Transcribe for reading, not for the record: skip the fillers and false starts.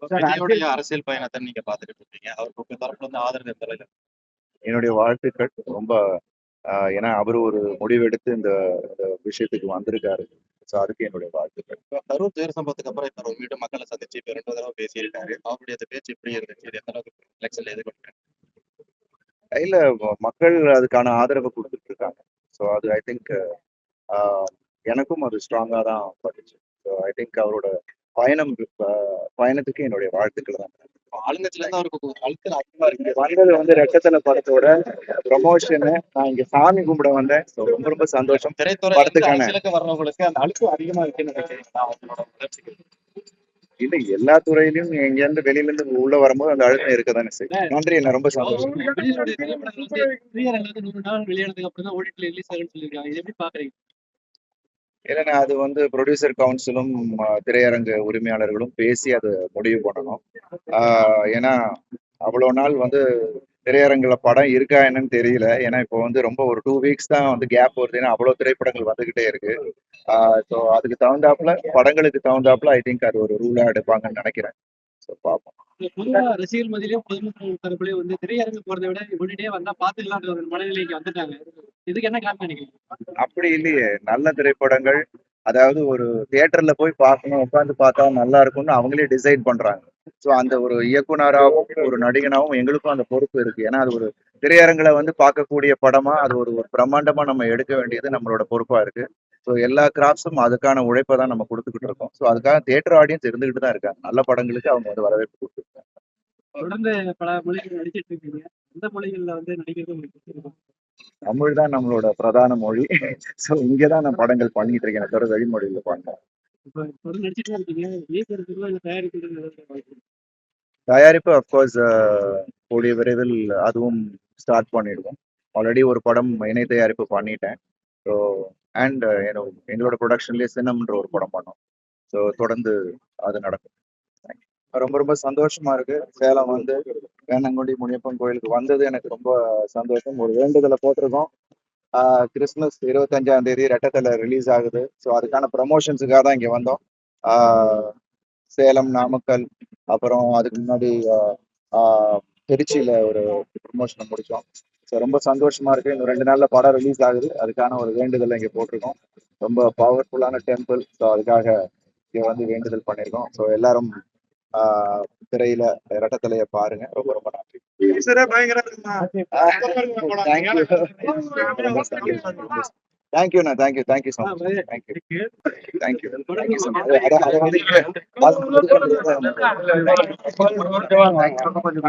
விஜயோடைய அரசியல் பயணத்தை நீங்க பாத்துக்கிட்டு இருக்கீங்க. அவருக்கு உங்க தரப்புல இருந்து ஆதரவு எந்த அளவுல? என்னுடைய வாழ்த்துக்கள். ரொம்ப ஏன்னா அவரு ஒரு முடிவெடுத்து இந்த இந்த விஷயத்துக்கு வந்திருக்காரு. ஸோ அதுக்கு என்னுடைய வாழ்த்துக்கள். இப்ப கரூர் துயர சம்பவத்துக்கு அப்புறம் இப்ப மீண்டும் மக்களை சந்திச்சு இப்ப 2 தடவை பேசியிருக்காரு. அவருடைய அந்த பேச்சு எப்படி இருந்துச்சு? இது எந்த அளவுக்கு எலெக்ஷன்ல எதிர்கொண்டாரு? இல்ல மக்கள் அதுக்கான ஆதரவை கொடுத்துட்டு இருக்காங்க. ஸோ அது ஐ திங்க் எனக்கும் அது ஸ்ட்ராங்கா தான் பட்டுச்சு. ஸோ ஐ திங்க் அவரோட பயணம் பயணத்துக்கு என்னுடைய வாழ்த்துக்கள் தான். ஆளுங்கட்சியில இருந்து அவருக்கு அழுத்தம் அதிகமா இருக்கு. வந்தது வந்து ரெட்டத்தலை படத்தோட ப்ரமோஷனு. நான் இங்க சாமி கும்பிட வந்தேன். ஸோ ரொம்ப ரொம்ப சந்தோஷம். திரைத்துறையில இருந்து படத்துக்கான அரசியலுக்கு வர்றவங்களுக்கு அந்த அழுத்தம் அதிகமா இருக்குன்னு நினைக்கிறீங்களா அவங்களோட வளர்ச்சிக்கு? இல்ல எல்லா துறையிலும் எங்க இருந்து வெளியில இருந்து உள்ள வரும்போது அந்த அழுத்தம் இருக்கதானே செய்யும். நன்றி, என்ன ரொம்ப சந்தோஷம். விஜயோட திரைப்படங்கள் வந்து திரையரங்குல 100 நாள் வெளியானதுக்கு அப்புறம் தான் ஓடிடில ரிலீஸ் ஆகும்னு சொல்லியிருக்காங்க. இது எப்படி பாக்குறீங்க? இல்லைன்னா அது வந்து ப்ரொடியூசர் கவுன்சிலும் திரையரங்கு உரிமையாளர்களும் பேசி அதை முடிவு பண்ணணும். ஏன்னா அவ்வளோ நாள் வந்து திரையரங்குல படம் இருக்கா என்னன்னு தெரியல. ஏன்னா இப்போ வந்து ரொம்ப ஒரு 2 வீக்ஸ் தான் வந்து கேப் வருது. ஏன்னா அவ்வளோ திரைப்படங்கள் வந்துகிட்டே இருக்கு. ஸோ அதுக்கு தகுந்தாப்புல படங்களுக்கு தகுந்தாப்புல ஐ திங்க் அது ஒரு ரூலா எடுப்பாங்கன்னு நினைக்கிறேன். ஸோ பார்ப்போம். பொதுவா ரசிகர் மத்தியிலயும் பொதுமக்கள் தரப்புலயும் வந்து திரையரங்கு போறதை விட ஓடிடியே வந்தா பாத்துக்கலான்ற ஒரு மனநிலைக்கு வந்துட்டாங்க. இதுக்கு என்ன காரணம் நினைக்கிறீங்க? அப்படி இல்லையே, நல்ல திரைப்படங்கள் அதாவது ஒரு தியேட்டர்ல போய் பார்க்கணும், உட்காந்து பார்த்தா நல்லா இருக்கும்னு அவங்களே டிசைட் பண்றாங்க. ஸோ அந்த ஒரு இயக்குனராகவும் ஒரு நடிகனாகவும் எங்களுக்கும் அந்த பொறுப்பு இருக்கு. ஏன்னா அது ஒரு திரையரங்குல வந்து பார்க்கக்கூடிய படமா அது ஒரு ஒரு பிரம்மாண்டமா நம்ம எடுக்க வேண்டியது நம்மளோட பொறுப்பா இருக்கு. ஸோ எல்லா கிராஃப்ட்ஸும் அதுக்கான உழைப்பை தான் நம்ம கொடுத்துக்கிட்டு இருக்கோம். ஸோ அதுக்காக தியேட்டர் ஆடியன்ஸ் இருந்துகிட்டு தான் இருக்காங்க. நல்ல படங்களுக்கு அவங்க வந்து வரவேற்பு கொடுத்துருக்காங்க. தொடர்ந்து பல மொழிகள் நடிச்சிட்டு இருக்கீங்க. எந்த மொழிகள்ல வந்து நடிக்கிறது உங்களுக்கு பிடிச்சிருக்கும்? தமிழ் தான் நம்மளோட பிரதான மொழி. ஸோ இங்கதான் நான் படங்கள் பண்ணிட்டு இருக்கேன். தவிர வெளிமொழியில பண்ணேன். இப்ப தொடர்ந்து நடிச்சிட்டு தான் இருக்கீங்க. இயக்குறதுக்கு இல்ல தயாரிக்கிறது தயாரிப்பு அப்கோர்ஸ் கூடிய விரைவில் அதுவும் ஸ்டார்ட் பண்ணிடுவோம். ஆல்ரெடி ஒரு படம் இணை தயாரிப்பு பண்ணிட்டேன். ஸோ அண்ட் எங்களோட ப்ரொடக்ஷன்லேயே சின்னம்ன்ற ஒரு படம் பண்ணோம். ஸோ தொடர்ந்து அது நடக்கும். ரொம்ப ரொம்ப சந்தோஷமா இருக்கு. சேலம் வந்து வேணங்குடி முனியப்பன் கோயிலுக்கு வந்தது எனக்கு ரொம்ப சந்தோஷம். ஒரு வேண்டுதலை போட்டிருக்கோம். கிறிஸ்மஸ் 25ஆம் தேதி ரெட்டத்தலை ரிலீஸ் ஆகுது. ஸோ அதுக்கான ப்ரமோஷன்ஸுக்காக தான் இங்கே வந்தோம். சேலம், நாமக்கல், அப்புறம் அதுக்கு முன்னாடி திருச்சியில ஒரு ப்ரமோஷனை முடிச்சோம். ஸோ ரொம்ப சந்தோஷமா இருக்கு. இன்னும் 2 நாள்ல படம் ரிலீஸ் ஆகுது. அதுக்கான ஒரு வேண்டுதலை இங்கே போட்டிருக்கோம். ரொம்ப பவர்ஃபுல்லான டெம்பிள். ஸோ அதுக்காக இங்கே வந்து வேண்டுதல் பண்ணியிருக்கோம். ஸோ எல்லாரும் திரையில ரெட்டத்தலையை பாருங்க. ரொம்ப ரொம்ப நன்றி. தேங்க்யூண்ணா, thank you so much. Thank you so much. அதை வந்து கொஞ்சம்